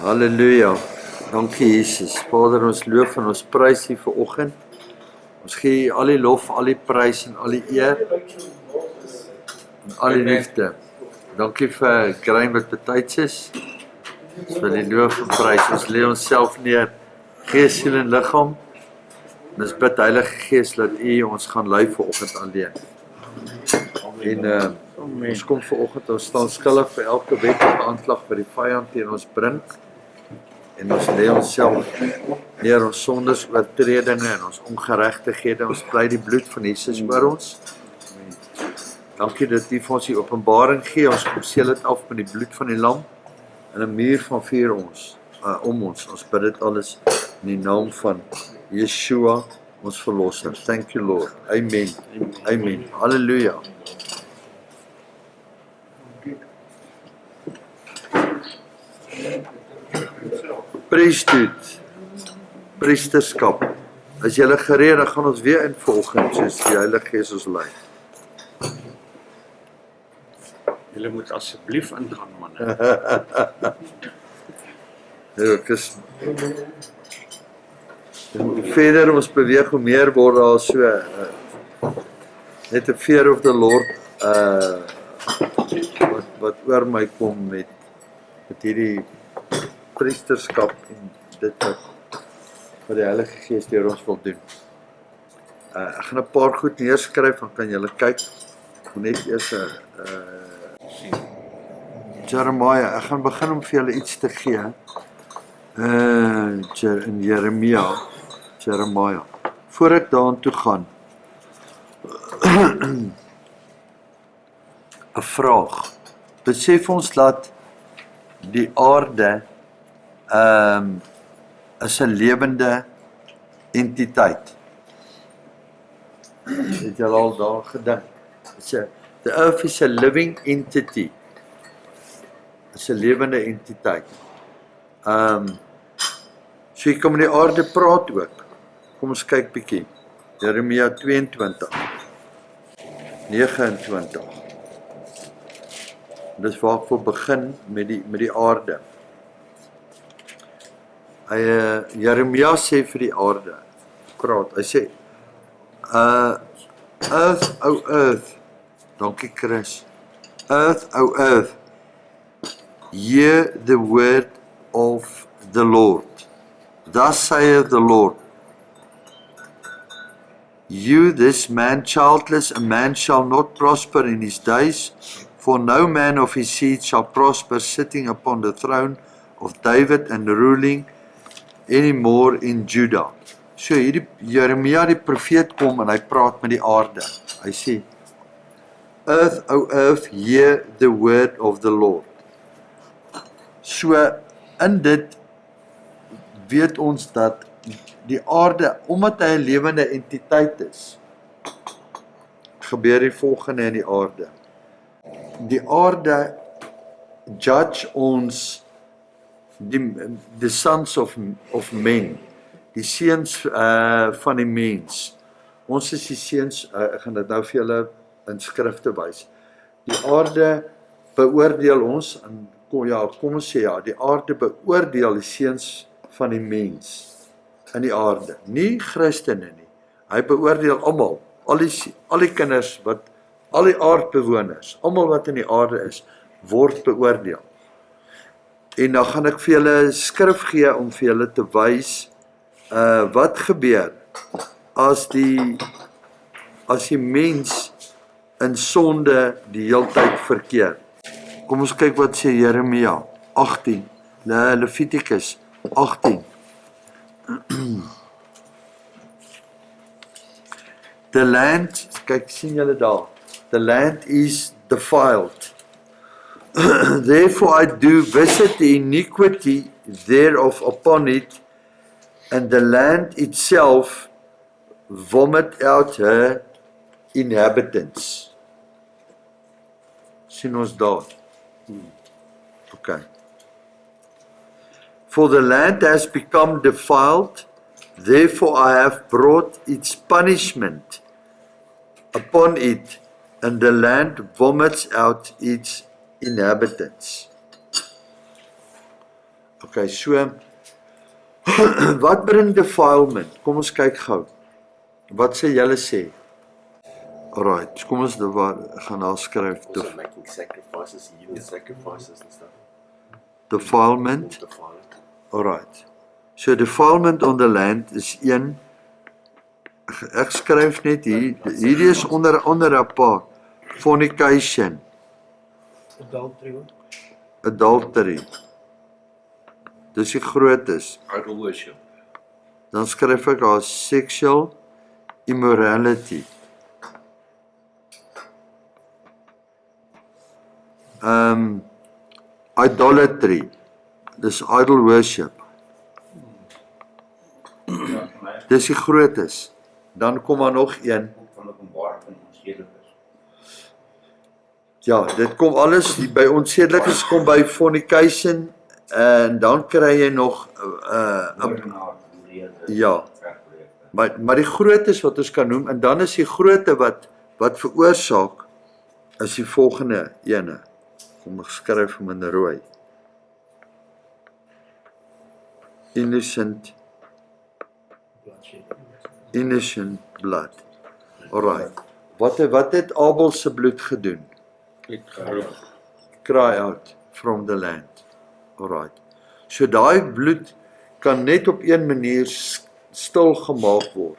Halleluja. Dankie Jesus. Vader, ons loof en ons prys U vir oggend. Ons gee U al die lof, al die prys en al die eer en al die liefde. Dankie vir Grain wat betyds is. Ons wil U loof en prys. Ons lê onsself neer, gees, siel en liggaam. En ons bid Heilige Gees dat U ons gaan lei vir oggend alleen. En ons kom vir oggend, ons staan skuldig vir elke wettige aanklag wat die vyand teen ons bring. En ons lê onsself neer ons sondes, oortredinge en ons ongeregtighede. Ons pleit die bloed van Jesus oor ons. Dankie dat U vir ons die openbaring gee. Ons kom seël dit af met die bloed van die lam en 'n muur van vuur om ons. Ons bid dit alles in die naam van Yeshua, ons verlosser. Thank you Lord. Amen. Amen. Halleluja. Priesthood, priesterskap. As julle gereed, dan gaan ons weer in vanoggend soos die Heilige Gees ons lei. Julle moet asseblief ingaan, manne. Ek is hoe verder ons beweeg, hoe meer word daar so net 'n fear of the Lord wat oor my kom met hierdie priesterskap en dit wat die Heilige Gees deur ons wil doen. Ek gaan 'n paar goed neerskryf, dan kan julle kyk. Ek moet net eers Jeremiah, ek gaan begin om vir julle iets te gee. In Jeremiah. Voor ek daartoe gaan, 'n vraag. Besef ons dat die aarde is 'n lewende entiteit. Het julle al daar gedink? The earth is a living entity. Is 'n lewende entiteit. So jy kan met die aarde praat ook. Kom ons kyk bietjie. Jeremia 22, 29. Dis waar ek wil begin met die aarde. Jeremia sê vir die aarde, praat, hy sê, Earth, O earth, dankie Chris, Earth, O earth, hear the word of the Lord. Thus saith the Lord, you, this man childless, a man shall not prosper in his days, for no man of his seed shall prosper sitting upon the throne of David and ruling anymore in Judah. So hierdie Jeremia die profeet kom en hy praat met die aarde. Hy sê, Earth, O earth, hear the word of the Lord. So in dit weet ons dat die aarde, omdat hy 'n lewende entiteit is, gebeur die volgende in die aarde. Die aarde judge ons die sons of men, die seuns van die mens. Ons is die seuns, ek gaan dit nou vir julle in skrifte wys. Die aarde beoordeel ons, en kom ons sê die aarde beoordeel die seuns van die mens in die aarde, nie Christene nie. Hy beoordeel almal, al die kinders al die aardbewoners, almal wat in die aarde is, word beoordeel. En dan gaan ek vir julle skrif gee om vir julle te wys wat gebeur as die mens in sonde die heeltyd verkeer. Kom ons kyk wat sê Jeremia 18, Levitikus 18. The land, kyk sien julle daar, the land is defiled. Therefore I do visit the iniquity thereof upon it, and the land itself vomit out her inhabitants. Sien ons daar. Okay. For the land has become defiled, therefore I have brought its punishment upon it, and the land vomits out its inhabitants. Okay, so wat bring defilement? Kom ons kyk gou. Wat sê julle sê? Alright, kom ons gaan daar skryf. Also making sacrifices, human sacrifices and stuff. Defilement. Defiled. Alright. So defilement on the land is een. Ek skryf net hier. Hierdie is onder 'n paar. Fornication. Adultery. Dis die grootes. Idol worship. Dan skryf ek daar sexual immorality. Idolatry. Dis idol worship. Dis die grootes. Dan kom daar nog een. Van Openbaring van onsedelikes. Ja, dit kom alles by onsedelikes kom by fornication en dan kry jy nog Moordenaar, verlede, ja. verpleegte. Maar die grootes wat ons kan noem en dan is die grootte wat veroorsaak is die volgende ene. Kom ek skryf hom in rooi. Innocent blood. Alright. Wat het Abel se bloed gedoen? Het geroep. Cry out from the land. Alright. So daai bloed kan net op een manier stil gemaak word.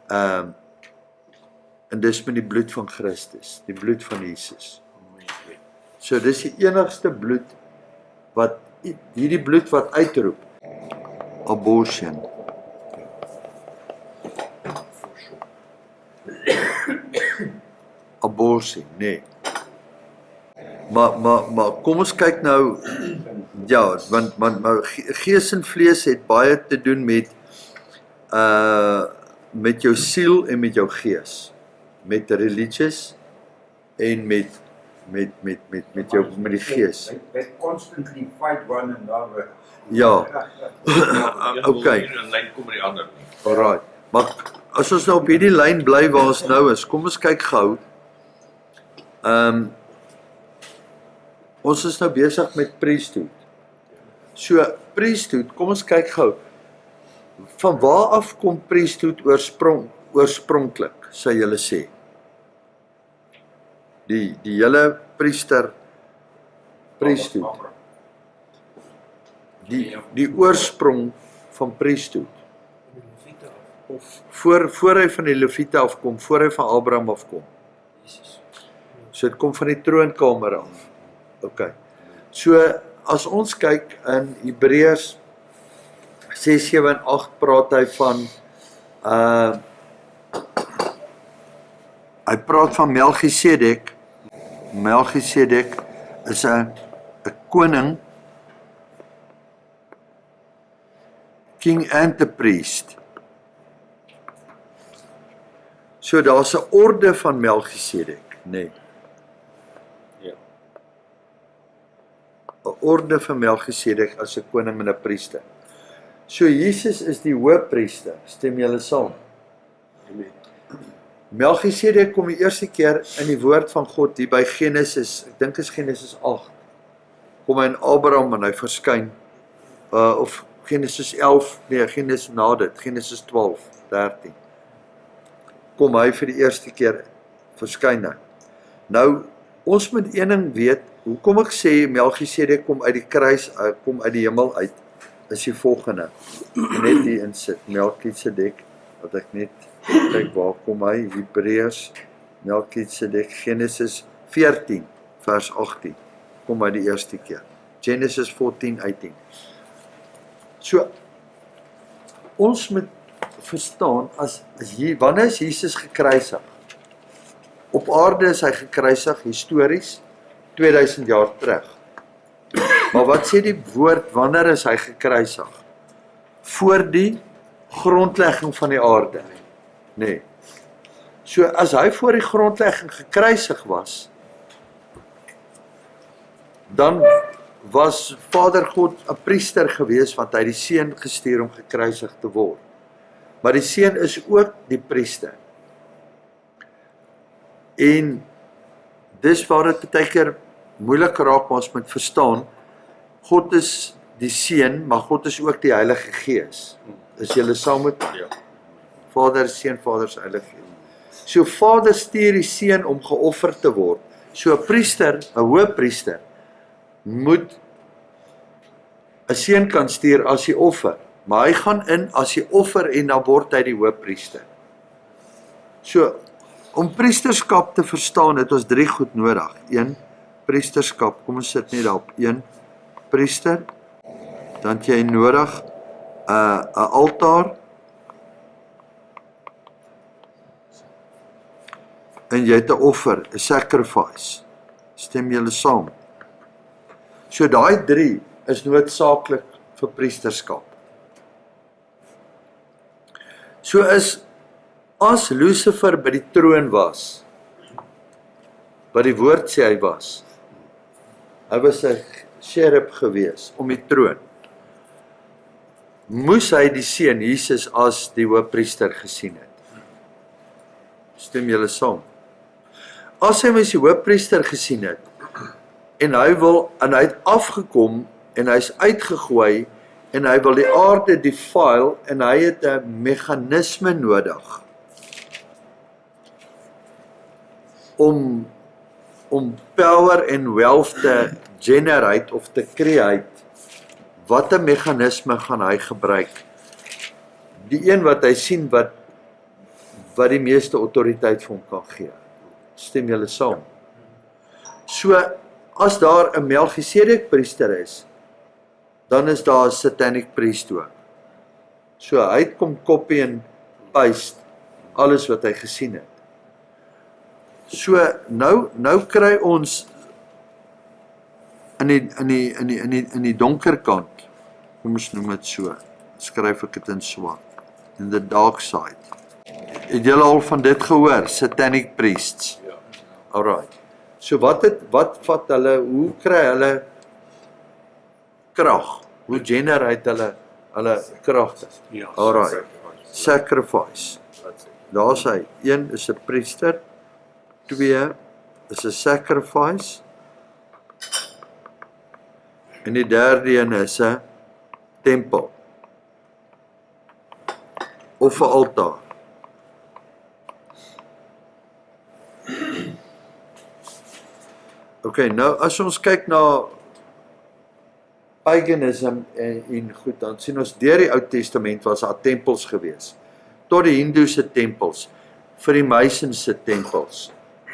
En dis met die bloed van Christus, die bloed van Jesus. So dis die enigste bloed wat hierdie bloed wat uitroep. Abortion. Abortion, nee. Maar kom ons kyk nou, ja, want gees en vlees het baie te doen met jou siel en met jou gees, met religious en met die gees. They constantly fight one another. Ja. Okay. In lyn kom met die ander. Alright. Maar as ons nou op hierdie lyn bly waar ons nou is, kom ons kyk gou. Ons is nou besig met priesthood. So priesthood, kom ons kyk gou. Van waar af kom priesthood oorspronklik, sê julle sê? Die hele priesthood. Die oorsprong van priesthood. Of voor hy van die Lewiete afkom, voor hy van Abraham afkom. So dit kom van die troonkamer af. Okay. So as ons kyk in Hebreërs 6, 7 en 8 praat hy van hy praat van Melchisedek. Melchisedek is 'n koning, king and a priest. So daar's 'n orde van Melchisedek, nee. 'n orde van Melchisedek as 'n koning en 'n priester. So Jesus is die hoëpriester, stem julle saam? Amen. Melchisedek kom die eerste keer in die woord van God hier by Genesis, ek dink is Genesis 8. Kom hy in Abraham en hy verskyn, of Genesis 11, nee, Genesis na dit, Genesis 12, 13. Kom hy vir die eerste keer verskyn hy. Nou, ons moet een ding weet, hoekom ek sê Melchisedek kom uit die kruis, kom uit die hemel uit, is die volgende. Net die insit, Melchisedek, wat ek net kyk waar kom hy, Hebreërs, Melchisedek, Genesis 14, vers 18, kom hy die eerste keer. Genesis 14, 18. So, ons moet verstaan, wanneer is Jesus gekruisig? Op aarde is hy gekruisig, histories, 2000 jaar terug. Maar wat sê die woord, wanneer is hy gekruisig? Voor die grondlegging van die aarde. Nee. So as hy voor die grondlegging gekruisig was, dan was Vader God 'n priester gewees, want hy het die seun gestuur om gekruisig te word. Maar die seun is ook die priester. En dis waar dit baie keer moeilik raak, maar ons moet verstaan, God is die Seun, maar God is ook die Heilige Gees. Is julle saam met my? Ja. Vader, Seun, Vader se Heilige Gees. So Vader stuur die Seun om geoffer te word. So 'n priester, 'n hoëpriester, moet 'n seun kan stuur as die offer, maar hy gaan in as die offer en dan word hy die hoëpriester. So, om priesterskap te verstaan, het ons 3 goed nodig. 1, priesterskap, kom ons sit net daarop. 1, priester, dan het jy nodig 'n altaar, en jy het 'n offer, 'n sacrifice. Stem julle saam? So daai 3 is noodsaaklik vir priesterskap. So as Lucifer by die troon was, wat die woord sê hy was 'n cherub gewees om die troon, moes hy die seun Jesus as die hoëpriester gesien het. Stem julle saam? As hy mens die hoëpriester gesien het, en hy het afgekom, en hy's uitgegooi, en hy wil die aarde defile, en hy het 'n meganisme nodig, om power en wealth te generate, of te create. Wat 'n meganisme gaan hy gebruik? Die een wat hy sien, wat die meeste autoriteit vir hom kan gee. Stem julle saam? So, as daar 'n Melchisedek priester is, dan is daar 'n satanic priest ook. So, hy het kom copy en paste alles wat hy gesien het. So, nou kry ons in die donker kant, kom ons noem dit so, skryf ek dit in swart, in the dark side. Het julle al van dit gehoor, satanic priests? Ja. Alright. So wat vat hulle, hoe kry hulle krag? Hoe generate hulle kragte? Ja. Alright. Sacrifice. That's it. Daar's hy. 1 is 'n priester, 2 is 'n sacrifice, en die derde een is 'n tempel of 'n altaar. Okay, nou as ons kyk na paganism en goed, dan sien ons deur die Ou Testament was daar tempels gewees. Tot die Hindoese tempels, vir die Masonse tempels.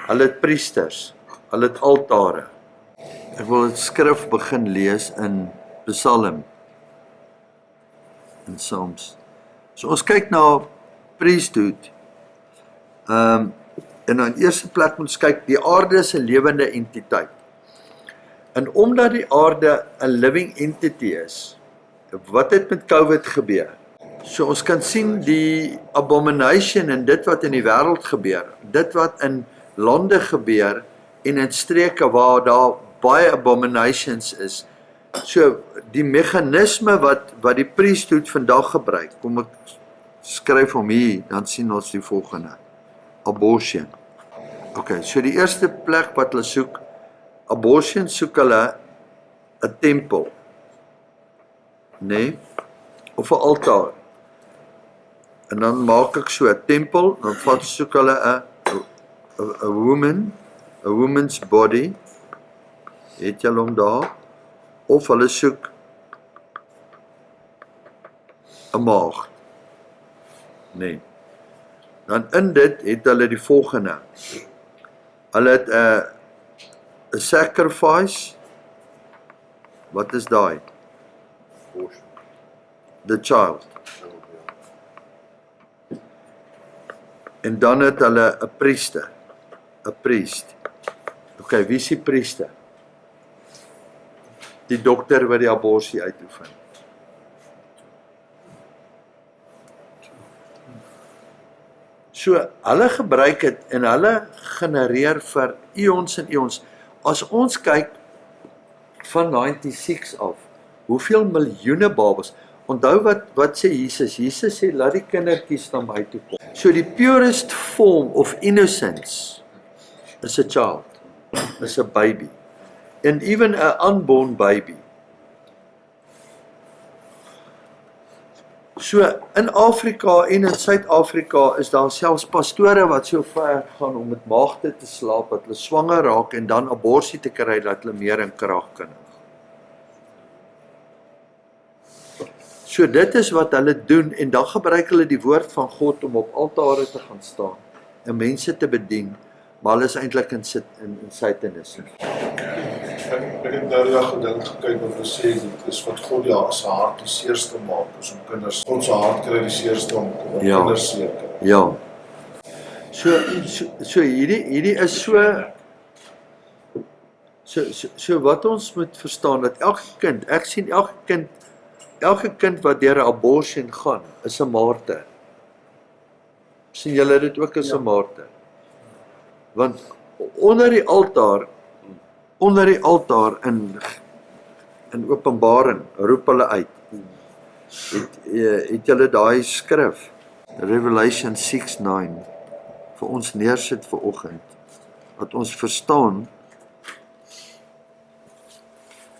Hulle het priesters, hulle het altare. Ek wil dit skrif begin lees in Psalm, in Psalms. So ons kyk na priesthood. En in eerste plek moet ons kyk, die aarde is 'n lewende entiteit. En omdat die aarde 'n living entity is, wat het met COVID gebeur? So ons kan sien die abomination en dit wat in die wêreld gebeur, dit wat in lande gebeur en in streke waar daar baie abominations is. So die meganisme wat die priesthood vandag gebruik, kom ek skryf hom hier, dan sien ons die volgende. Abortion. Okay, so die eerste plek wat hulle soek, abortion soek hulle 'n tempel. Nee, of 'n altaar. En dan maak ek so 'n tempel, dan soek hulle 'n woman's body. Het julle hom daar? Of hulle soek 'n maagd. Nee. Dan in dit het hulle die volgende. Hulle het 'n sacrifice. Wat is daai? Abortion. The child. Oh, ja. En dan het hulle 'n priester. 'n priest. Okay, wie is die priester? Die dokter wat die abortus uitoefen. So, hulle gebruik dit en hulle genereer vir eons en eons. As ons kyk van 96 af, hoeveel miljoene babas, onthou wat sê Jesus? Jesus sê, laat die kindertjies na my toe kom. So die purest form of innocence is a child, is a baby. And even an unborn baby So in Afrika en in Suid-Afrika is daar selfs pastore wat so ver gaan om met maagde te slaap dat hulle swanger raak en dan abortus te kry dat hulle meer in krag kan. So dit is wat hulle doen en dan gebruik hulle die woord van God om op altare te gaan staan en mense te bedien, maar hulle is eintlik in Satanisme. Ek het nou die dag gedink gekyk wat gesê dit is wat God se hart die seerste maak, is om kinders. God se hart kry die seerste om kinders seer te maak. Ja. So hierdie is so wat ons moet verstaan dat elke kind, ek sien elke kind wat deur 'n abortion gaan, is 'n martyr. Sien julle dit ook as 'n martyr? Want onder die altaar in Openbaring roep hulle uit. Het julle daai skrif Revelation 6:9 vir ons neersit vir oggend dat ons verstaan.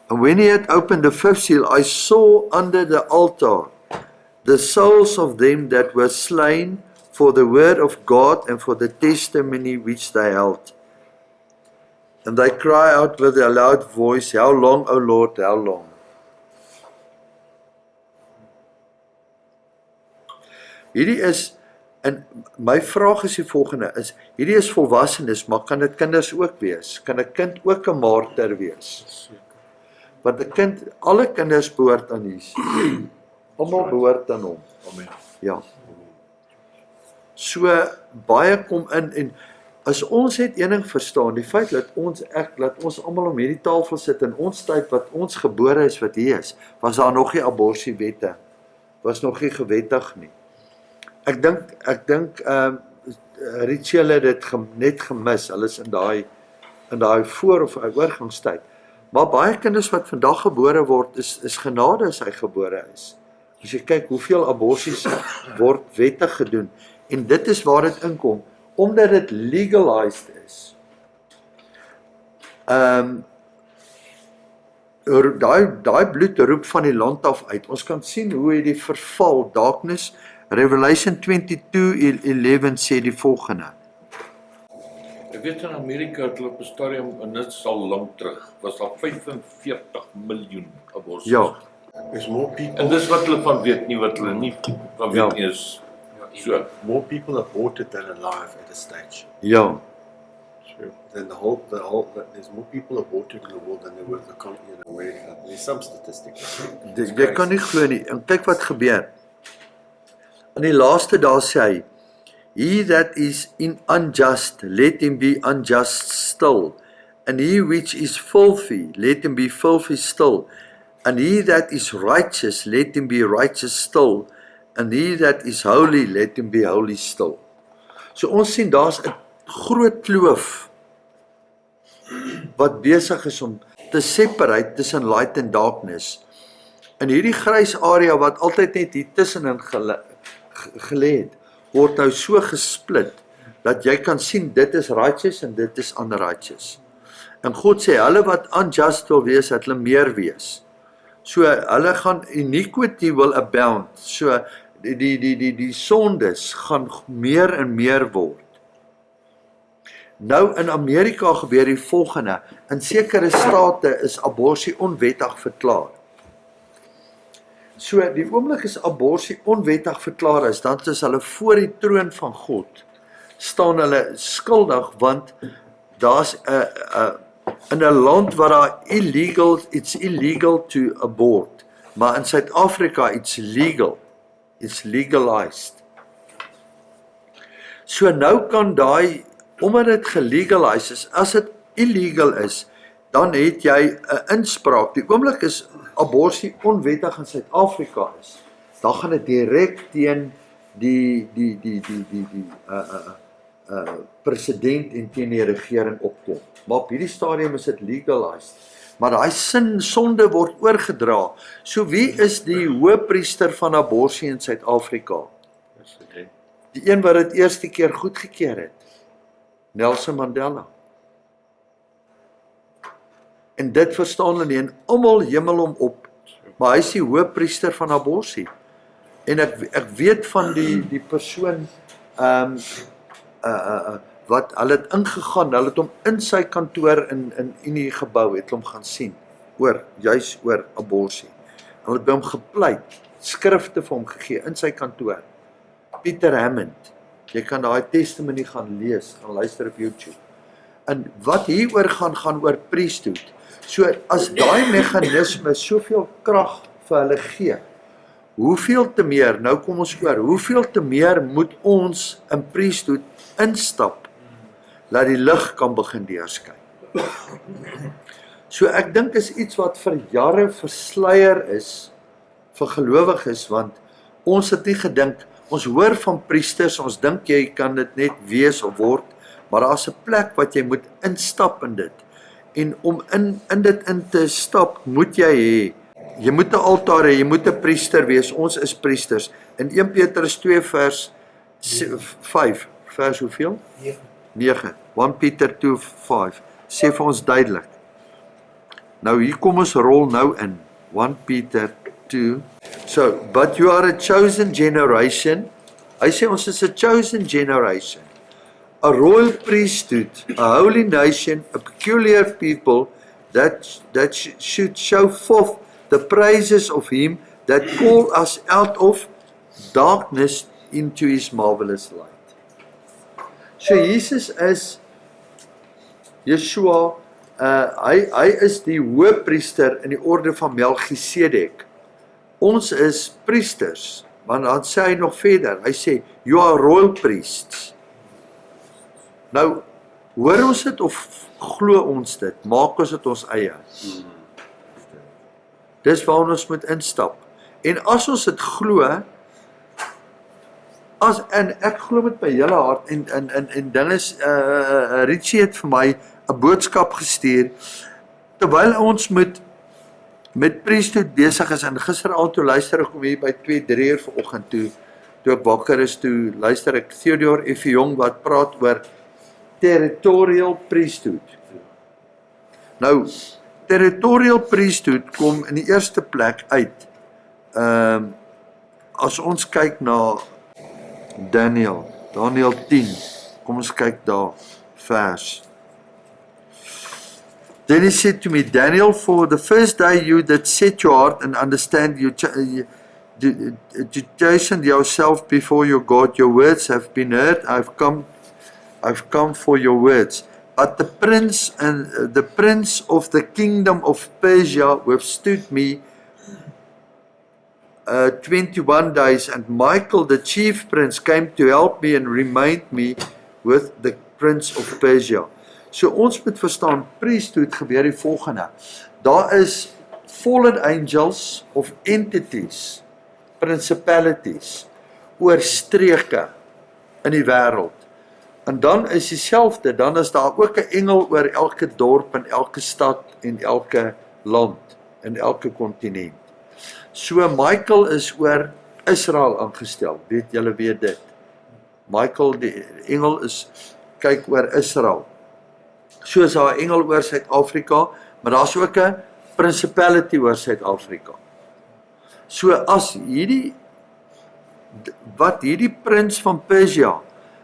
And when he had opened the fifth seal, I saw under the altar the souls of them that were slain for the word of God and for the testimony which they held. And they cry out with a loud voice, How long, O Lord, how long? Hierdie is, en my vraag is die volgende, hierdie is volwassenes, maar kan dit kinders ook wees? Kan 'n kind ook 'n martyr wees? Want 'n kind, alle kinders behoort aan Jesus. Almal behoort aan hom. Amen. Ja. So baie kom in en as ons het een ding verstaan, die feit dat ons almal om hierdie tafel sit in ons tyd wat ons gebore is wat hier is, was daar nog nie abortuswette, was nog nie gewettig nie. Ek dink Richel het dit net gemis, hulle is in daai voor of oorgangstyd. Maar baie kinders wat vandag gebore word, is genade as hy gebore is. As jy kyk hoeveel abortus word wettig gedoen, en dit is waar dit inkom, omdat dit legalized is. Daai bloed roep van die land af uit. Ons kan sien hoe hy die verval, darkness, Revelation 22:11 sê die volgende. Ek weet in Amerika het hulle op 'n stadium, en dit is al lank terug, was daar 45 miljoen abortus. Ja. There's more people. En dis wat hulle van weet nie, wat hulle nie van weet nie is so. More people aborted than alive at a stage. Ja. Then there's more people aborted in the world than there were in America. There's some statistics. Jy kan nie glo nie. En kyk wat gebeur. In die laaste dae sê hy, He that is unjust, let him be unjust still. And he which is filthy, let him be filthy still. And he that is righteous, let him be righteous still. And he that is holy, let him be holy still. So ons sien daar's 'n groot kloof wat besig is om te separate tussen light and darkness. In hierdie grys area wat altyd net hier tussenin gelê het, word nou so gesplit dat jy kan sien dit is righteous en dit is unrighteous. En God sê hulle wat unjust wil wees, dat hulle meer wees. So hulle gaan iniquity will abound. So die sondes gaan meer en meer word. Nou in Amerika gebeur die volgende. In sekere state is abortus onwettig verklaar. So die oomblik is abortus onwettig verklaar is, dan is hulle voor die troon van God, staan hulle skuldig, want daar's in 'n land waar daar it's illegal to abort, maar in Suid-Afrika it's legal, it's legalized. So nou kan daai, omdat dit gelegalized is, as dit illegal is, dan het jy 'n inspraak. Die oomblik is abortus onwettig in Suid-Afrika is, dan gaan dit direk teen die president en teen die regering opkom. Maar op hierdie stadium is dit legalized. Maar daai sonde word oorgedra. So wie is die hoëpriester van abortus in Suid-Afrika? Die een wat dit eerste keer goedgekeur het. Nelson Mandela. En dit verstaan hulle nie, en almal hemel hom op. Maar hy is die hoëpriester van abortus. En ek weet van die persoon wat hulle het ingegaan, hulle het hom in sy kantoor in die gebou het hom gaan sien juis oor abortus. Hulle het by hom gepleit, skrifte vir hom gegee in sy kantoor. Peter Hammond, jy kan daai testimony gaan lees, gaan luister op YouTube. En wat hieroor gaan oor priesthood. So as daai meganisme soveel krag vir hulle gee, hoeveel te meer, nou kom ons oor, hoeveel te meer moet ons in priesthood instap, laat die lig kan begin deurskyn. So ek dink is iets wat vir jare versluier is vir gelowiges, want ons het nie gedink, ons hoor van priesters, ons dink jy kan dit net wees of word, maar daar is 'n plek wat jy moet instap in dit. En om in dit in te stap, moet jy hê, jy moet 'n altaar hê, jy moet 'n priester wees, ons is priesters. In 1 Petrus 2 vers 5, vers hoeveel? 9. 1 Peter 2:5 sê vir ons duidelik. Nou hier kom ons rol nou in 1 Peter 2. So, but you are a chosen generation. Hy sê ons is a chosen generation, a royal priesthood, a holy nation, a peculiar people that should show forth the praises of him that called us out of darkness into his marvelous light. So Jesus is Yeshua, hy is die hoëpriester in die orde van Melchisedek. Ons is priesters, want dan sê hy nog verder, hy sê, you are royal priests. Nou, hoor ons dit of glo ons dit, maak ons dit ons eie. Dis waar ons moet instap. En as ons dit glo, en ek glo met my hele hart, en ding is, Richie het vir my 'n boodskap gestuur, terwyl ons met priesthood besig is, en gisteraand toe luister ek om hier by 2-3 uur vanoggend toe ek wakker is, toe luister ek Theodore F. Jong wat praat oor territorial priesthood. Nou, territorial priesthood kom in die eerste plek uit, as ons kyk na Daniel 10, kom ons kyk daar, vers. Then he said to me, Daniel, for the first day you that set your heart and understand you to chasten yourself before your God, your words have been heard, I've come for your words. But the prince of the kingdom of Persia withstood me 21 days, and Michael, the chief prince, came to help me and remained me with the prince of Persia. So ons moet verstaan, priesthood gebeur die volgende. Daar is fallen angels of entities, principalities, oor streke in die wêreld. En dan is dieselfde, dan is daar ook 'n engel oor elke dorp en elke stad en elke land en elke kontinent. So Michael is oor Israel aangestel, julle weet dit. Michael, die engel kyk oor Israel. So is daar 'n engel oor Suid-Afrika, maar daar's ook 'n principality oor Suid-Afrika. So as hierdie prins van Persia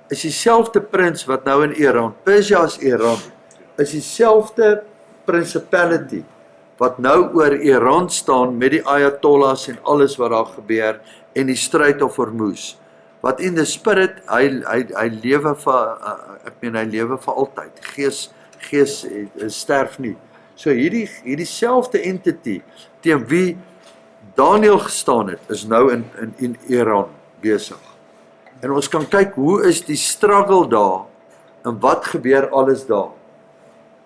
is dieselfde prins wat nou in Iran, Persia is Iran, is dieselfde principality wat nou oor Iran staan met die Ayatollahs en alles wat daar gebeur en die stryd of Hormuz. Wat in the spirit, hy lewe vir altyd. Gees sterf nie. So hierdie selfde entity teen wie Daniel gestaan het, is nou in Iran besig. En ons kan kyk hoe is die struggle daar en wat gebeur alles daar.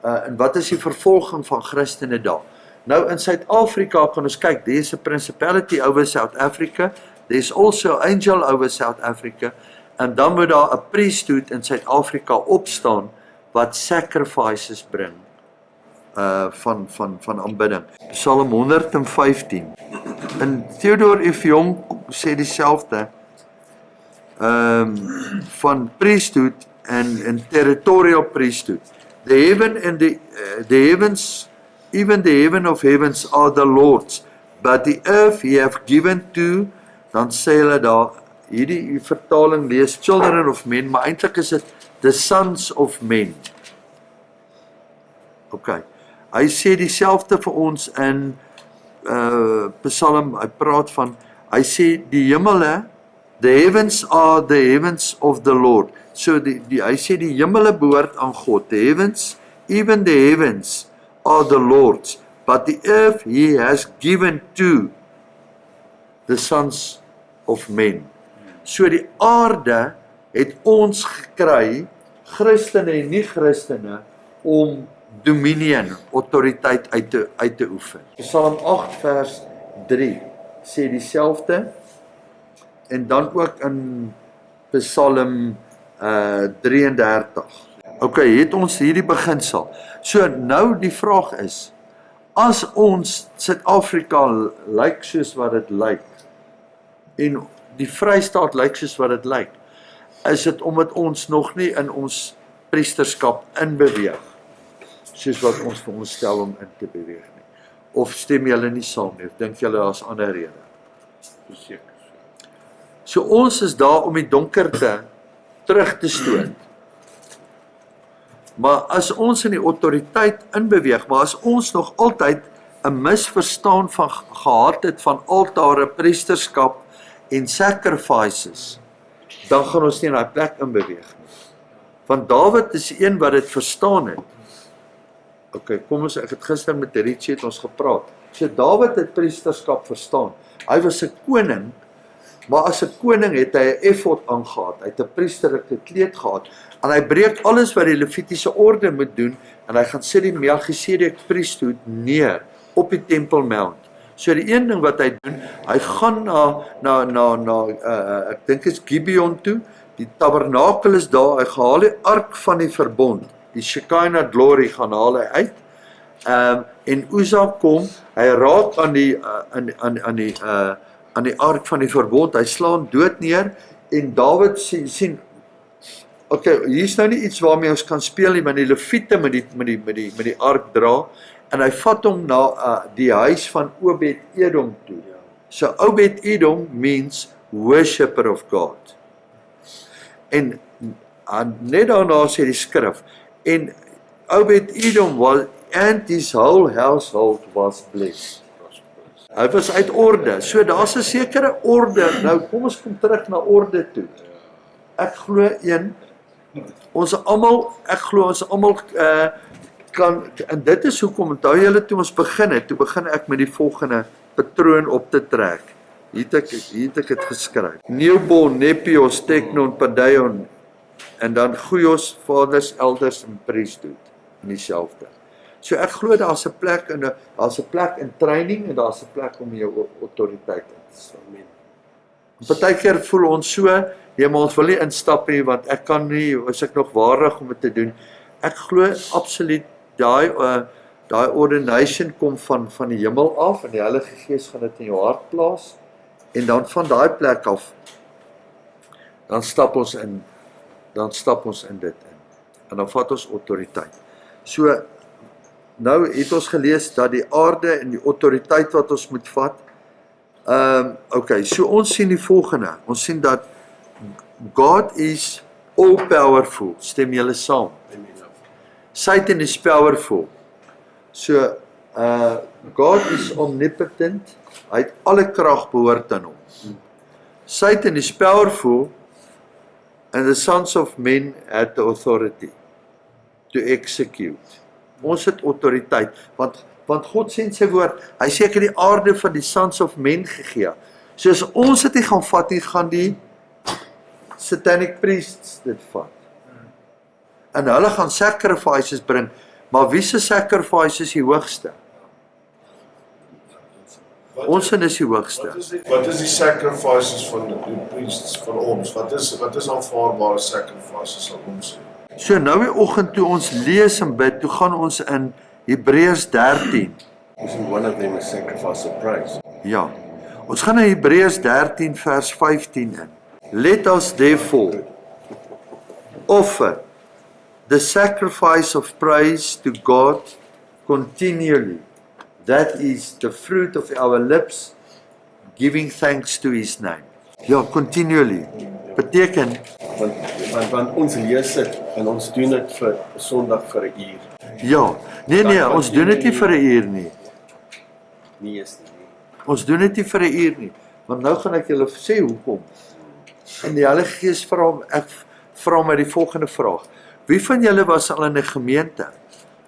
En wat is die vervolging van Christene daar. Nou in Suid-Afrika kan ons kyk, there's a principality over South Africa, there's also an angel over South Africa, en dan moet daar 'n priesthood in Suid-Afrika opstaan wat sacrifices bring van aanbidding. Psalm 115. En Theodore F. Jong sê dieselfde van priesthood en territorial priesthood. The heaven and the heavens, even the heaven of heavens are the Lord's, but the earth he hath given to dan sê hulle daar, hierdie vertaling lees children of men, maar eintlik is dit the sons of men. OK. Hy sê dieselfde vir ons in Psalm, hy praat van, hy sê die hemele, the heavens are the heavens of the Lord. So hy sê die hemele behoort aan God. The heavens, even the heavens are the Lord's, but the earth he has given to the sons of men. So die aarde het ons gekry, Christene en nie-Christene, om dominion, autoriteit uit te oefen. Psalm 8 vers 3 sê dieselfde, en dan ook in Psalm 33. OK, het ons hierdie beginsel. So nou die vraag is, as ons Suid-Afrika lyk soos wat dit lyk, en die Vrystaat lyk soos wat dit lyk, is dit omdat ons nog nie in ons priesterskap inbeweeg, soos wat ons veronderstel om in te beweeg nie. Of stem julle nie saam nie, of dink julle daar's ander rede? Verseker. So ons is daar om die donkerte terug te stoot. Maar as ons in die autoriteit inbeweeg, maar as ons nog altyd 'n misverstaan van gehad het van altare, priesterskap en sacrifices, dan gaan ons nie in daai plek inbeweeg nie. Want Dawid is die een wat dit verstaan het. OK, kom ons, ek het gister met Richie het ons gepraat. So Dawid het priesterskap verstaan. Hy was 'n koning, maar as 'n koning het hy 'n efod aangehad, hy het 'n priesterlike kleed gehad, en hy breek alles wat die Levitiese orde moet doen, en hy gaan sit die Melchisedek priesthoed neer op die Temple Mount. So die een ding wat hy doen, hy gaan ek dink is Gibeon toe, die tabernakel is daar, hy gehaal die ark van die verbond, die Shekinah glory gaan haal hy uit, en Uza kom, hy raak aan die ark van die verbond, hy slaan dood neer, en Dawid sien, OK, hier is nou nie iets waarmee ons kan speel nie, maar die Leviete met die ark dra, en hy vat hom na die huis van Obed-Edom toe. So Obed-Edom means worshipper of God. En net daarna sê die skrif, en Obed-Edom was, and his whole household was blessed. Hy was uit orde, so daar's 'n sekere orde. Nou kom ons kom terug na orde toe. Ek glo ons almal kan, en dit is hoekom, onthou julle toe ons begin ek met die volgende patroon op te trek. Hier het ek dit geskryf. Neubon, Nepios, Teknon, Padaion, en dan Goeios, vaders, elders en priesthood, in dieselfde. So ek glo daar's 'n plek in training, en daar's 'n plek om jou autoriteit in te staan. Partykeer voel ons so, maar ons wil nie instap nie, want ek kan nie, is ek nog waardig om dit te doen. Ek glo absoluut, daai ordination kom van die hemel af, en die Heilige Gees gaan dit in jou hart plaas, en dan van daai plek af, dan stap ons in dit in, en dan vat ons autoriteit. So, nou het ons gelees dat die aarde en die autoriteit wat ons moet vat, OK, so ons sien die volgende, ons sien dat God is all powerful, stem julle saam? Satan is powerful. So, God is omnipotent, hy het alle krag behoort aan hom. Satan is powerful, and the sons of men had the authority to execute. Ons het autoriteit, want God sê in sy woord, hy sê ek het die aarde van die sons of men gegee. So as ons dit nie gaan vat nie, gaan die satanic priests dit vat. En hulle gaan sacrifices bring, maar wie se sacrifice is die hoogste? Ons is die hoogste. Wat is die sacrifices van die priests vir ons? Wat is aanvaarbare sacrifices aan ons? So nou die oggend toe ons lees en bid, toe gaan ons in Hebreërs 13. Isn't one of them a sacrifice of praise? Ja, ons gaan in Hebreërs 13 vers 15 in. Let us therefore offer the sacrifice of praise to God continually. That is the fruit of our lips, giving thanks to his name. Ja, continually. Beteken, Want ons lees dit en ons doen dit vir Sondag vir 'n uur. ja, nee, ons doen dit nie vir 'n uur nie. Nie is nie. Ons doen dit nie vir 'n uur nie. Want nou gaan ek julle sê hoekom. En die Heilige Gees ek vra my die volgende vraag. Wie van julle was al in 'n gemeente?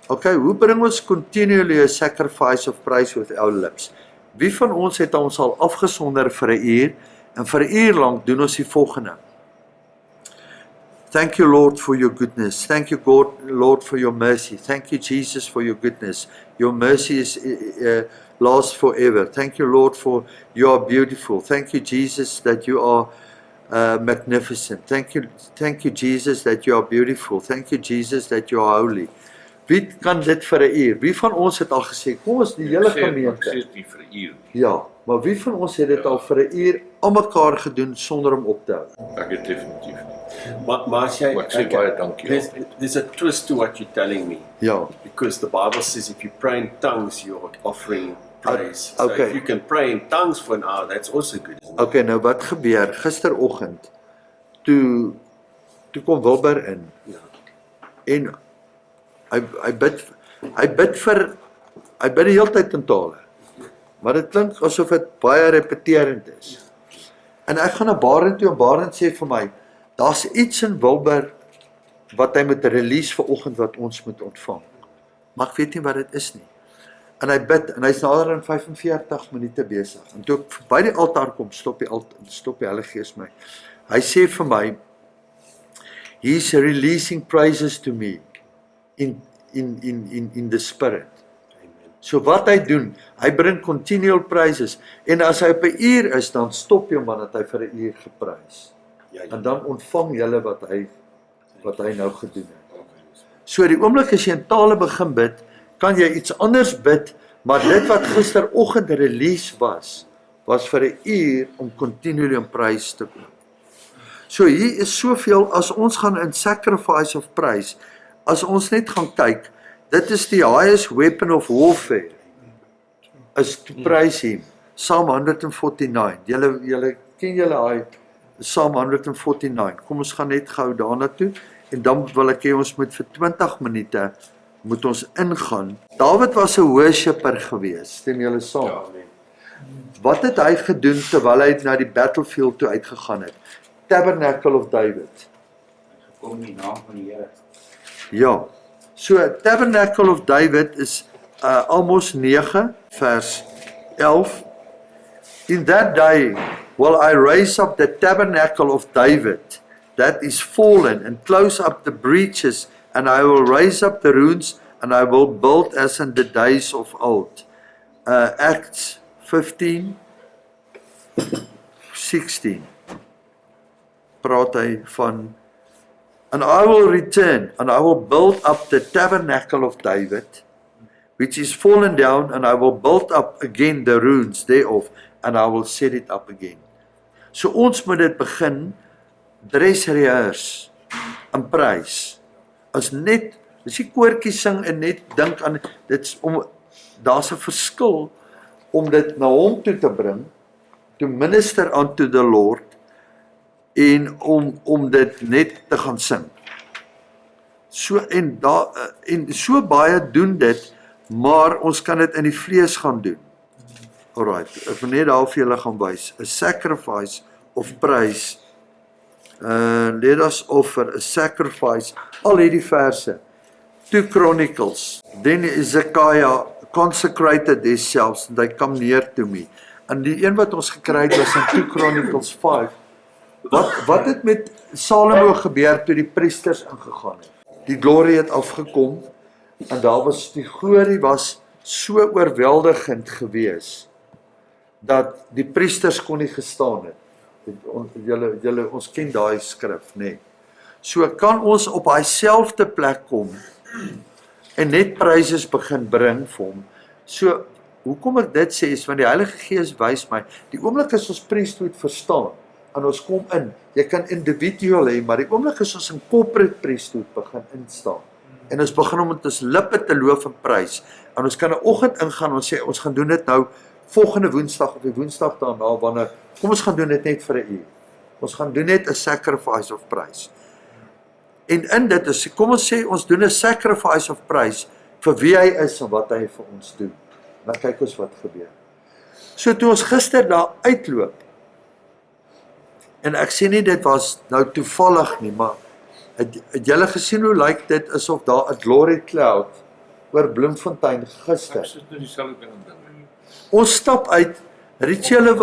Okay, hoe bring ons continually a sacrifice of praise with our lips? Wie van ons het ons al afgesonder vir 'n uur en vir 'n uur lank doen ons die volgende? Thank you, Lord, for your goodness. Thank you, God, Lord, for your mercy. Thank you, Jesus, for your goodness. Your mercy is lasts forever. Thank you, Lord, for you are beautiful. Thank you, Jesus, that you are magnificent. Thank you, Jesus, that you are beautiful. Thank you, Jesus, that you are holy. Wie kan dit vir 'n uur? Wie van ons het al gesê, kom ons die hele Ek gemeente. sê dit nie vir 'n uur nie. Ja, maar wie van ons het dit al vir 'n uur almekaar gedoen sonder om op te hou? Ek het definitief nie. Maar as jy Maar ek sê baie dankie. There's a twist to what you're telling me. Ja. Because the Bible says if you pray in tongues, you're offering praise. So Okay. if you can pray in tongues for an hour, that's also good, isn't it? Okay, nou wat gebeur? Gisteroggend toe kom Wilbur in Ja. en hy bid die hele tyd in tale. Maar dit klink asof dit baie repeterend is. En ek gaan na Barend toe en Barend sê vir my, daar's iets in Wilbur wat hy moet release vanoggend wat ons moet ontvang. Maar ek weet nie wat dit is nie. En hy bid en hy's nader aan 45 minute besig. En toe ek by die altaar kom, stop die Heilige Gees my. Hy sê vir my, he's releasing praises to me in the spirit. So wat hy doen, hy bring continual praises en as hy op 'n uur is, dan stop jy hom want hy vir 'n uur geprys. Ja, En dan ontvang julle wat hy nou gedoen het. So die oomblik as jy in tale begin bid, kan jy iets anders bid, maar dit wat gisteroggend release was vir 'n uur om continually in prys te kom. So hier is soveel as ons gaan in sacrifice of praise, as ons net gaan kyk, dit is die highest weapon of warfare, is to praise him. Psalm 149, julle ken julle daai Psalm 149, kom ons gaan net gou daarna toe, en dan wil ek hê ons moet vir 20 minute, moet ons ingaan. Dawid was 'n worshipper gewees, stem julle saam? Ja, Wat het hy gedoen terwyl hy na die battlefield toe uitgegaan het? Tabernacle of David. Kom in die naam van die Here. Ja, so Tabernacle of David is Amos 9 vers 11. In that day will I raise up the tabernacle of David that is fallen and close up the breaches, and I will raise up the ruins and I will build as in the days of old. Acts 15:16 praat hy van, and I will return and I will build up the tabernacle of David which is fallen down, and I will build up again the ruins thereof and I will set it up again. So ons moet dit begin dress rehearse in prys. As net, as jy koortjies sing en net dink aan, daar's 'n verskil om dit na hom toe te bring, to minister unto the Lord, en om dit net te gaan sing. So en so baie doen dit, maar ons kan dit in die vlees gaan doen. Alright, ek wil net daar vir julle gaan wys. A sacrifice of praise. Let us offer a sacrifice. Al hierdie verse. 2 Chronicles. Then Hezekiah consecrated themselves and they come near to me. En die een wat ons gekry het was in 2 Chronicles 5. Wat het met Salomo gebeur toe die priesters ingegaan het? Die glorie het afgekom en die glorie was so oorweldigend gewees dat die priesters kon nie gestaan het. Ons ken daai skrif, nê. So kan ons op daai selfde plek kom en net pryses begin bring vir hom. So hoekom ek dit sê is want die Heilige Gees wys my, die oomblik as ons priesthood verstaan en ons kom in, jy kan individueel hê, maar die oomblik as ons in corporate priesthood begin instaan en ons begin om met ons lippe te loof en prys, en ons kan 'n oggend ingaan en ons sê ons gaan doen dit nou volgende Woensdag of die Woensdag daarna, wanneer, kom ons gaan doen dit net vir 'n uur. Ons gaan doen net 'n sacrifice of praise. En in dit is, kom ons sê, ons doen 'n sacrifice of praise vir wie hy is en wat hy vir ons doen. Dan kyk ons wat gebeur. So toe ons gister daar uitloop, en ek sê nie dit was nou toevallig nie, maar het julle gesien hoe lyk dit asof daar 'n glory cloud oor Bloemfontein gister? Ek sit nou dieselfde ding aan dink. Ons stap uit, Richelle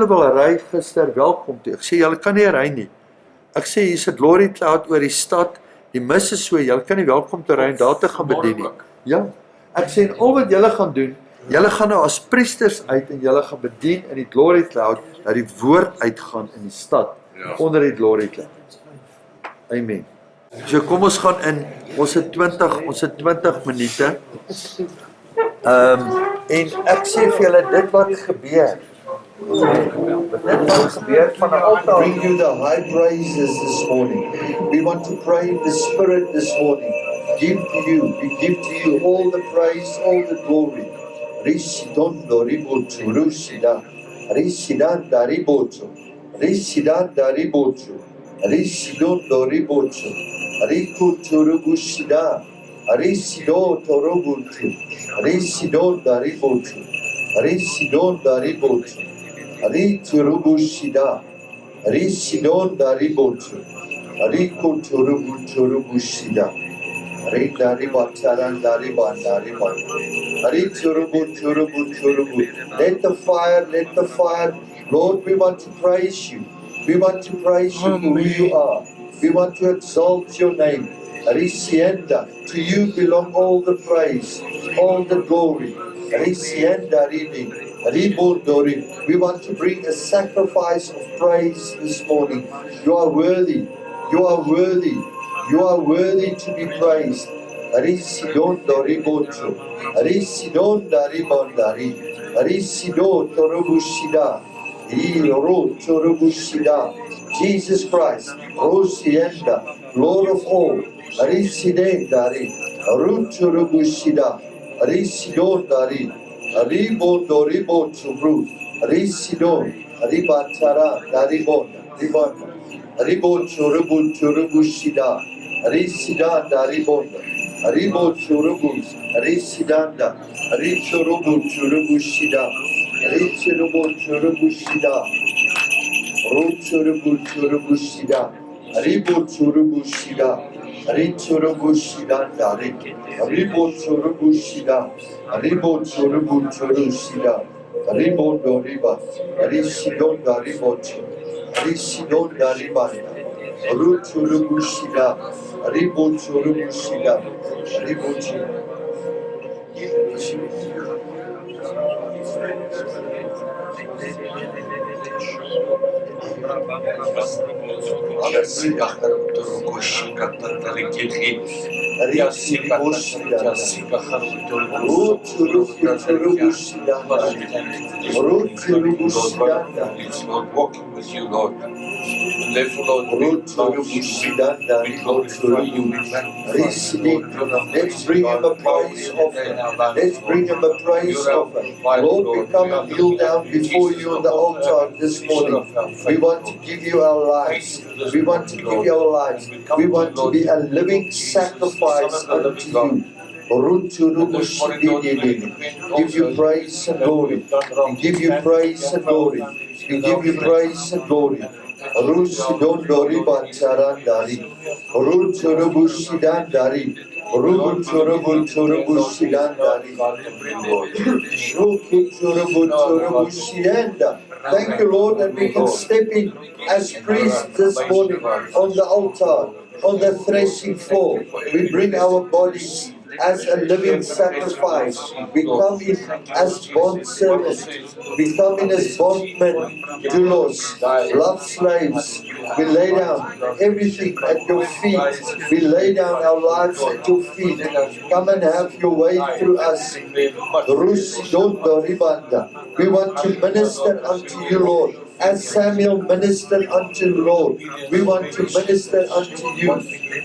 wil ry gister, welkom toe. Ek sê, julle kan nie ry nie. Ek sê, hier's 'n glory cloud oor die stad, die mis is so, julle kan nie welkom toe ry en daar te gaan bedien nie. Ja, ek sê, en al wat julle gaan doen, julle gaan nou as priesters uit en julle gaan bedien in die glory cloud, dat die woord uitgaan in die stad, onder die glory cloud. Amen. So kom ons gaan in, ons het 20 minute, en ek sê vir julle, dit wat gebeur van 'n altaar. Bring you the high praises this morning. We want to pray in the Spirit this morning. We give to you all the praise, all the glory. Rishidondo ribochu, rushida, rishidanda ribochu, rishidanda ribochu, rishidondo ribochu, rikuchu rubushida, rishido torobuchu, rishidonda ribochu, rishidonda ribochu, richurubushida, rishidonda ribochu, rikuchu rubuchurubushida. Let the fire, Lord, we want to praise you. We want to praise you for who you are. We want to exalt your name. Risienda, to you belong all the praise, all the glory. Risienda ridi, ribondori. We want to bring a sacrifice of praise this morning. You are worthy. You are worthy. You are worthy to be praised. Arisidon doribocho, Arisidon daribondari, Arisido torobushida, Iro torobushida. Jesus Christ, Rosienda, Lord of all, Arisidendari, Aruchorobushida, Arisidon dari, Aribo doribocho bru, Arisidon, Aribatara, Daribonda, Ribonda, Aribo chorobushida. Arisidanda ribonda, aribo chorobus, arisidanda, arichorobu chorobushida, arichorobu chorobushida, rochorobu chorobushida, aribo chorobushida, arichorobushida, aribo chorobushida, aribo chorobu chorobushida, aribo doriba, arisidonda ribocho, arisidonda ribanda. Ruchurubushida, Ribochurubushida, Ribochu. Walking with you, Lord. Therefore, Lord, Let's bring him a praise offering. Let's bring him a praise offering. Lord, we come and kneel down before you on the altar this morning. We want to give you our lives. We want to give you our lives. We want to be a living sacrifice unto you. Give you praise and glory. We give you praise and glory. We give you praise and glory. Rushidondori Bacharandari, Ruchurubushidan Thank you, Lord, that we can step in as priests this morning on the altar, on the threshing floor. We bring our bodies as a living sacrifice. We come in as bond servants. We come in as bondmen, doulos, love slaves. We lay down everything at your feet. We lay down our lives at your feet. Come and have your way through us. We want to minister unto you, Lord. As Samuel ministered unto the Lord, we want to minister unto you.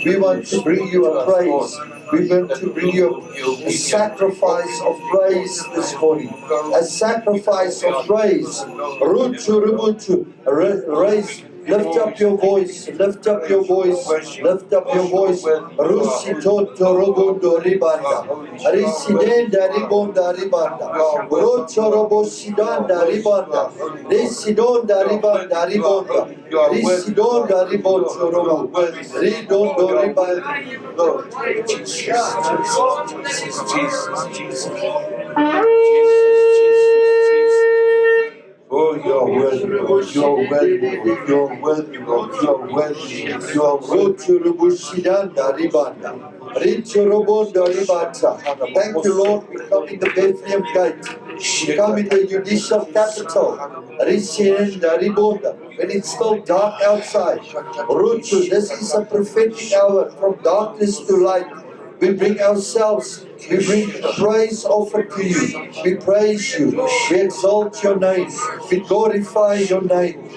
We want to bring you a praise. We want to bring you a sacrifice of praise this morning. A sacrifice of praise. Rutu, rubutu. Raise. Lift up your voice, lift up your voice, lift up your voice. Rusitoto robondo ribanda. Risidenda ribonda ribanda. Roto robo sidanda ribanda. Risidonda ribanda ribonda. Risidonda riboto robo. Ridondo ribanda. Jesus. Oh, you're worthy, Lord. You're worthy, Lord. You're worthy, Lord. You're worthy, Lord. You're Roturubushidanda ribanda. Riturubunda ribata. Thank you, Lord. We come in the Bethlehem gate. We come in the judicial capital. Risienda ribunda. When it's still dark outside. Rutu, this is a prophetic hour from darkness to light. We bring ourselves, we bring praise offered to you. We praise you, we exalt your name, we glorify your name.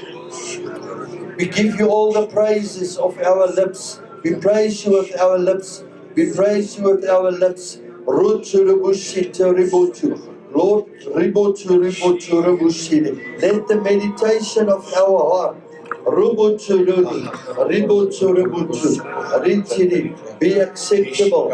We give you all the praises of our lips. We praise you with our lips. We praise you with our lips. Rutu ribushita ributu. Lord, ributu ributu ribushita. Let the meditation of our heart be acceptable.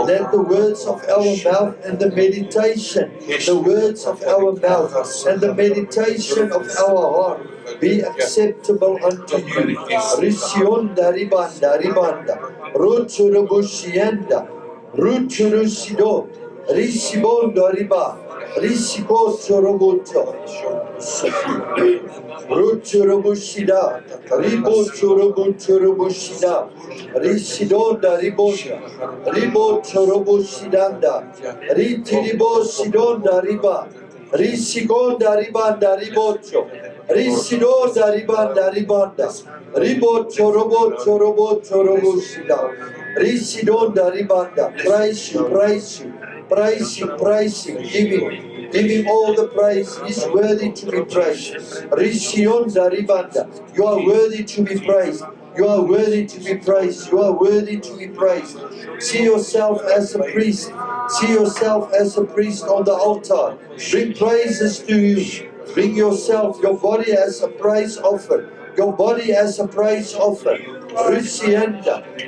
Let the words of our mouth and the meditation, the words of our mouth and the meditation of our heart be acceptable unto you. Risionda ribanda ribanda. Ruturubushienda. Ruturusido. Risibondo riba. Risiko choroboto. Ruturubushida. Ribo churubuturubushida. Risidonda ribonda. Ribo churubushidanda. Ritiribo sidonda riba. Risigonda ribanda ribocho. Risidonda ribanda ribanda. Ribo chorobushida. Risidonda ribanda. Praise you, praise you. Praise him, praise him, give him all the praise. He's worthy to be praised. Rishionda ribanda, you are worthy to be praised. You are worthy to be praised. You are worthy to be praised. See yourself as a priest. See yourself as a priest on the altar. Bring praises to you. Bring yourself, your body as a praise offering. Your body as a praise offering.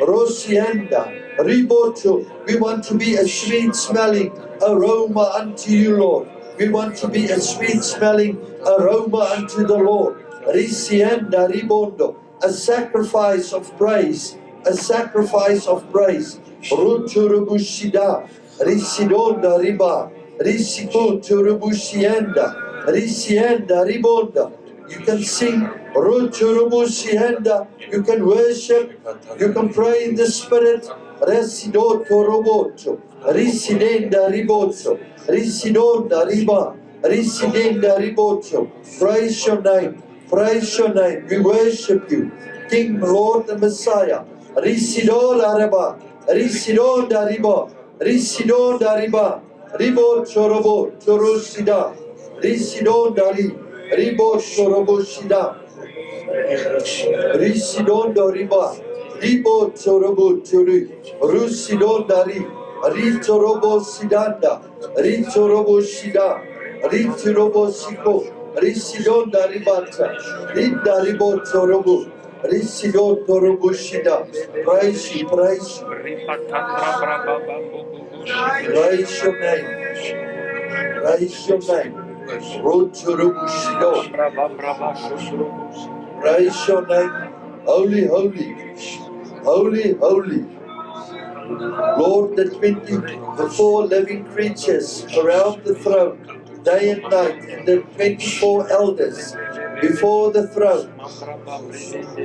Rosienda, Riboto. We want to be a sweet smelling aroma unto you, Lord. We want to be a sweet smelling aroma unto the Lord. Risienda, Ribondo. A sacrifice of praise. A sacrifice of praise. Ruturubushida. Risidonda riba. Risiko turubushienda. Risienda ribonda. You can sing Ruturubusienda. You can worship. You can pray in the spirit. Residoto roboto. Risidenda riboto. Risidonda riba. Risidenda riboto. Praise your name. Praise your name. We worship you. King, Lord, and Messiah. Risidonda riba. Risidonda riba. Risidonda riba. Ribo chorobo. Chorosida. Risidonda riba. Ribo Shoroboshida. Risidonda riba. Ribo Chorobo Churu. Rusidonda ri. Ritorobo Sidanda. Ritorobo Shida. Ritorobo Siko. Risidonda ribata. Rinda ribo Chorobo. Risidon Torobo Shida. Praise you, praise you. Praise your name. Praise your name. Praise your name. Holy, holy. Holy, holy. Lord, the 24 living creatures around the throne, day and night, and the 24 elders before the throne,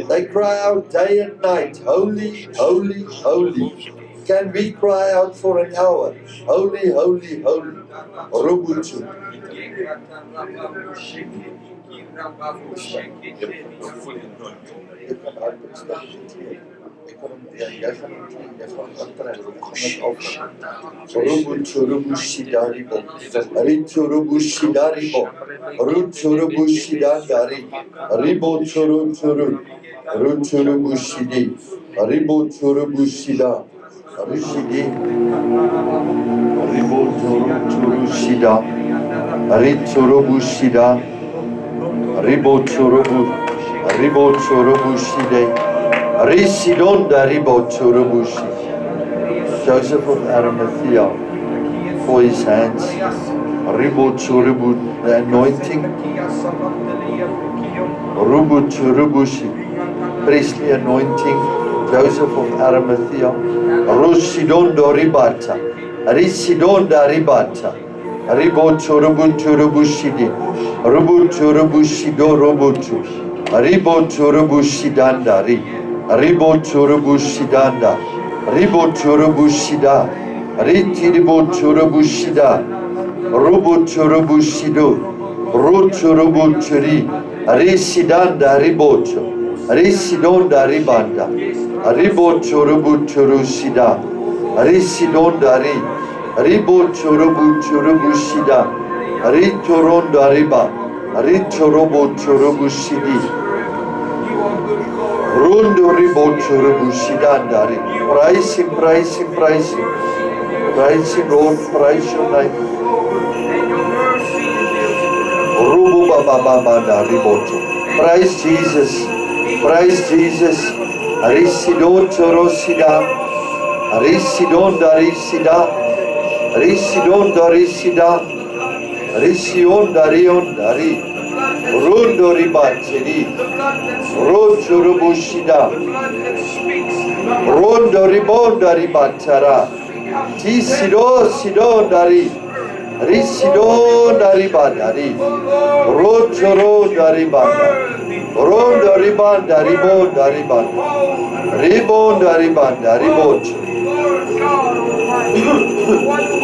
they cry out day and night, holy, holy, holy. Can we cry out for an hour? Holy, holy, holy. Rubutu. Aribo Chorobushida, Arishidi, Aribo Chorobushida, Arichorobushida, Aribo Chorobu, Aribo Chorobushide, Arishidonda Aribo Chorobushi. Joseph of Arimathea, for his hands, Aribo Chorobu, the anointing, Rubu Chorobushi, priestly anointing, Joseph of Arimathea, Rusidondo Ribata, Risidonda Ribata, Aribo Chorobu Chorobushidi, Rubu Chorobushido Robutu, Aribo Chorobushidanda, Aribo Chorobushidanda, Ribo Chorobushida, Ritiribo Chorobushida, Rubu Chorobushido, Ru Chorobuchuri, Risidanda Ribocho, Risidonda Ribanda, Ribo Chorobuchurushida, Risidonda Ribo Chorobuchurubushida, Ritoronda Riba, Ritorobo Chorobushidi, Rundo Ribo Chorobushidanda. Praise him, praise him, praise him. Praise him, Lord, praise your name. Rubu Baba Baba Ribocho. Praise Jesus, praise Jesus. Arisidon Chorosida, Arisidon Darisida, Arisidon Darisida, Arision Darion Dari, Rundo Ribacheri, Rocho Rubushida, Rondo Ribonda Ribatara, Tisido Sidon Dari, Risidon Daribadari, Rocho Daribanda, Rondo Ribanda Ribonda Ribanda, Ribonda Ribanda Ribocho,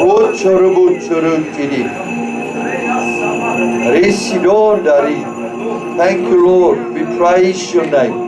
Rocho Rubucho Rutini, Risidon Dari. Thank you, Lord. We praise your name.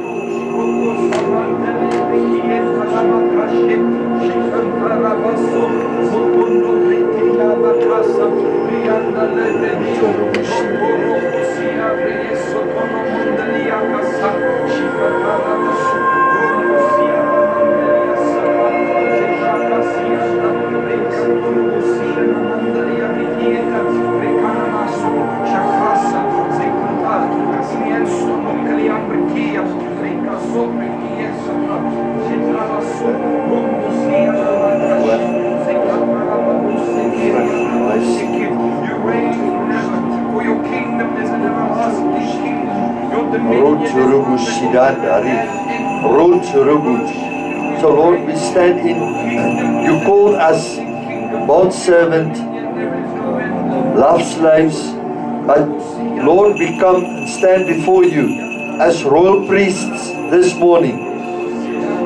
So Lord, we stand in, you called us bondservant, love slaves, but Lord, we come and stand before you as royal priests this morning.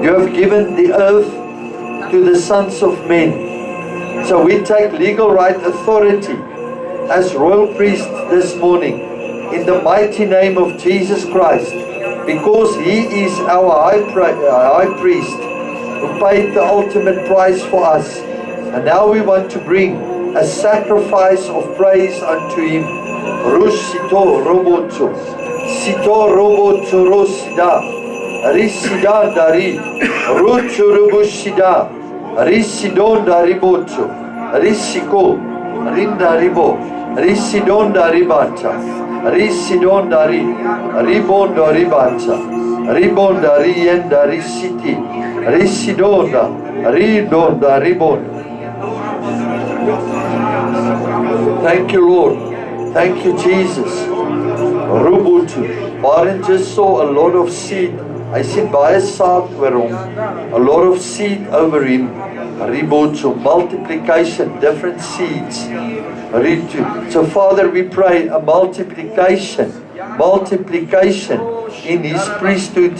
You have given the earth to the sons of men. So we take legal right authority as royal priests this morning in the mighty name of Jesus Christ, because He is our high priest who paid the ultimate price for us. And now we want to bring a sacrifice of praise unto Him. Rusito roboto, sito roboto rosida, risida dari, rucho robushida, risidonda riboto, risiko, rinda ribo, risidonda ribata. Risidonda ri, ribondo ribata, ribonda rienda risiti, risidonda, ridonda ribonda. Thank you, Lord. Thank you, Jesus. Rubutu. Baron just saw a lot of seed. I sien baie saad oor hom. A lot of seed over him. Ributu. Multiplication, different seeds. Ritu. So Father, we pray a multiplication in His priesthood,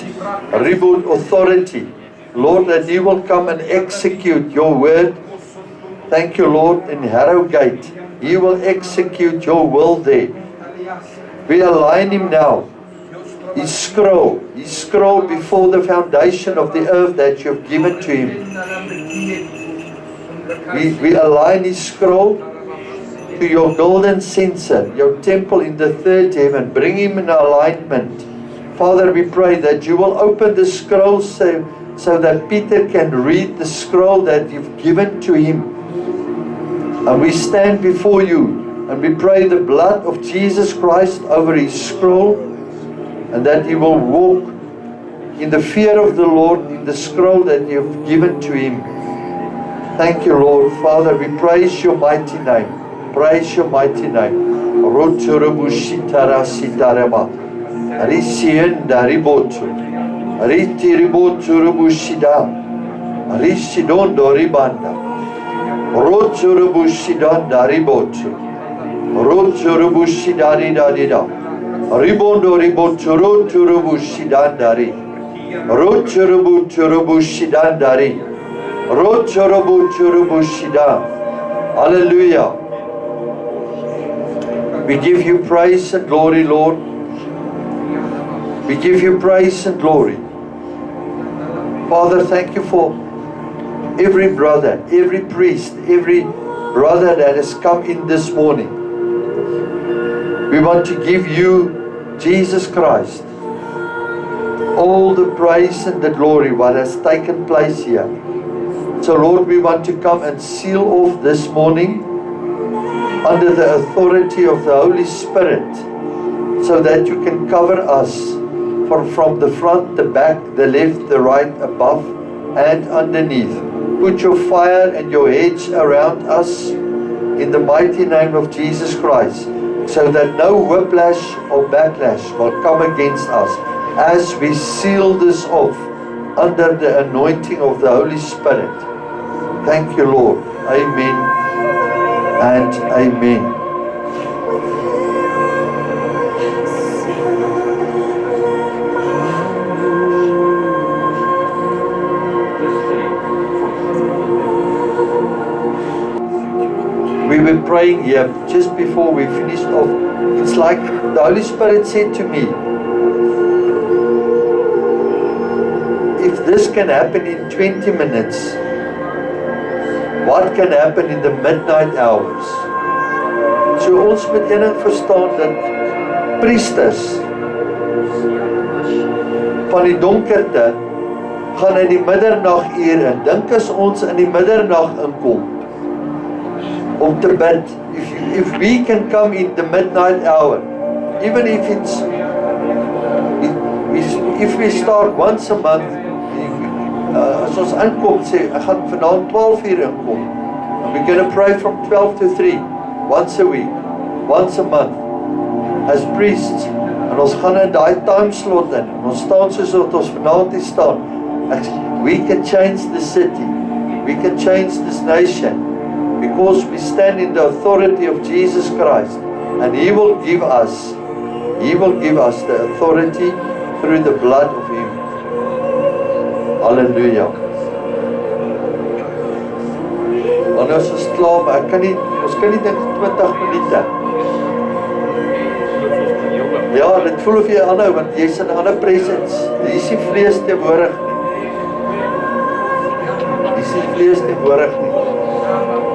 Ribut authority. Lord, that He will come and execute your word. Thank you, Lord, in Harrogate. He will execute your will there. We align him now. His scroll before the foundation of the earth that you have given to him. We align his scroll to your golden censer, your temple in the third heaven. Bring him in alignment. Father, we pray that you will open the scroll so that Peter can read the scroll that you've given to him. And we stand before you and we pray the blood of Jesus Christ over his scroll, and that he will walk in the fear of the Lord in the scroll that you've given to him. Thank you, Lord. Father, we praise your mighty name. Praise your mighty name. Hallelujah. We give you praise and glory, Lord. We give you praise and glory. Father, thank you for every brother, every priest, every brother that has come in this morning. We want to give you, Jesus Christ, all the praise and the glory what has taken place here. So Lord, we want to come and seal off this morning under the authority of the Holy Spirit, so that you can cover us from the front, the back, the left, the right, above and underneath. Put your fire and your hedge around us in the mighty name of Jesus Christ, so that no whiplash or backlash will come against us as we seal this off under the anointing of the Holy Spirit. Thank you, Lord. Amen and amen. We were praying here just before we finished off. It's like the Holy Spirit said to me, if this can happen in 20 minutes, what can happen in the midnight hours? So ons moet enig verstaan dat priesters van die donkerte gaan in die middernagure in. Dink as ons in die middernag inkom om te bid. If we can come in the midnight hour, even if it's if we start once a month, as ons inkom sê, ek gaan vanaand 12 uur inkom, and we're going to pray from 12 to 3 once a week, once a month as priests, en ons gaan in daai time slot in, en ons staan soos wat ons vanaand hier staan. We can change the city, we can change this nation, because we stand in the authority of Jesus Christ, and He will give us the authority through the blood of Him. Hallelujah. Want ons is klaar, maar ons kan nie dink 20 minute. Ja, dit voel of jy aanhou, want jy's in 'n ander presence. Hier is nie vlees teenwoordig nie. Hier is nie vlees teenwoordig nie.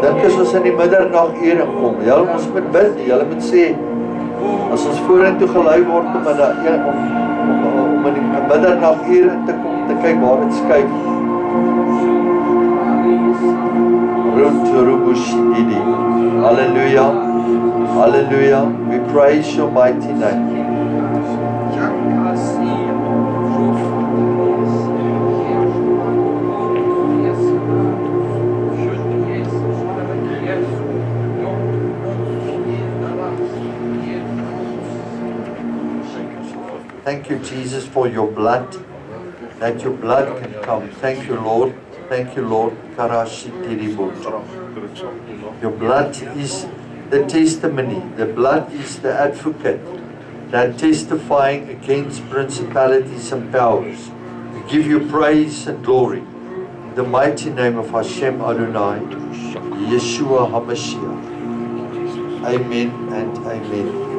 Dink as ons in die middernagure kom, julle ons moet bid, julle moet sê, as ons vorentoe gelei word om in die middernagure te kom, te kyk waar dit skuif. Hallelujah. Hallelujah. We praise your mighty name. Thank you, Jesus, for your blood, that your blood can come. Thank you, Lord. Thank you, Lord. Your blood is the testimony. The blood is the advocate that testifying against principalities and powers. We give you praise and glory. In the mighty name of Hashem Adonai, Yeshua HaMashiach. Amen and amen.